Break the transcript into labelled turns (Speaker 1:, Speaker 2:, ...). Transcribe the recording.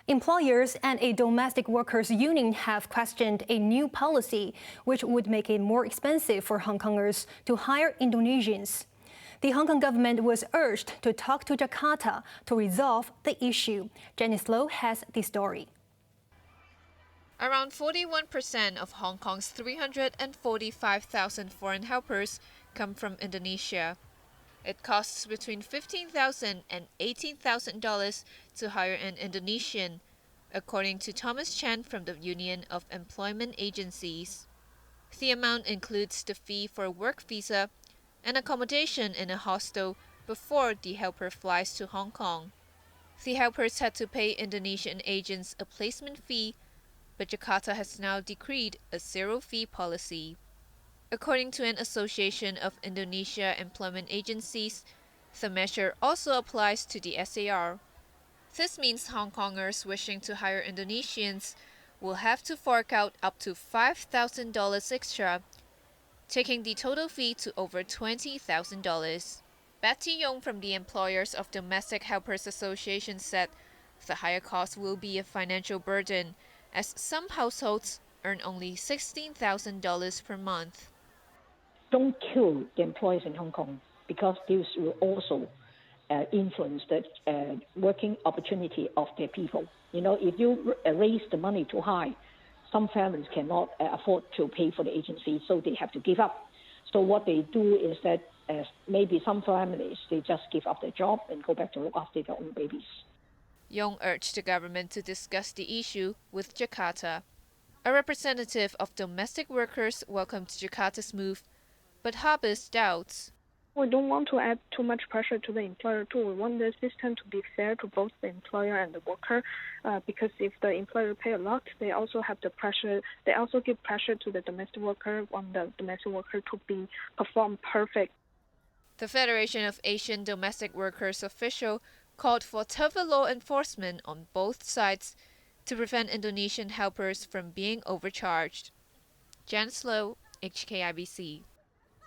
Speaker 1: Employers and a domestic workers union have questioned a new policy which would make it more expensive for Hongkongers to hire Indonesians. The Hong Kong government was urged to talk to Jakarta to resolve the issue. Janice Low has the story.
Speaker 2: Around 41% of Hong Kong's 345,000 foreign helpers come from Indonesia. It costs between $15,000 and $18,000 to hire an Indonesian, according to Thomas Chan from the Union of Employment Agencies. The amount includes the fee for a work visa and accommodation in a hostel before the helper flies to Hong Kong. The helpers had to pay Indonesian agents a placement fee, but Jakarta has now decreed a zero-fee policy. According to an association of Indonesia employment agencies, the measure also applies to the SAR. This means Hong Kongers wishing to hire Indonesians will have to fork out up to $5,000 extra, taking the total fee to over $20,000. Betty Yong from the Employers of Domestic Helpers Association said the higher cost will be a financial burden, as some households earn only $16,000 per month.
Speaker 3: Don't kill the employers in Hong Kong, because this will also influence the working opportunity of their people. You know, if you raise the money too high, some families cannot afford to pay for the agency, so they have to give up. So what they do is that maybe some families, they just give up their job and go back to look after their own babies.
Speaker 2: Yong urged the government to discuss the issue with Jakarta. A representative of domestic workers welcomed Jakarta's move, but harbours doubts.
Speaker 4: We don't want to add too much pressure to the employer too. We want the system to be fair to both the employer and the worker, because if the employer pay a lot, they also have the pressure. They also give pressure to the domestic worker on the domestic worker to perform perfect.
Speaker 2: The Federation of Asian Domestic Workers official called for tougher law enforcement on both sides to prevent Indonesian helpers from being overcharged. Janice Low, HKIBC.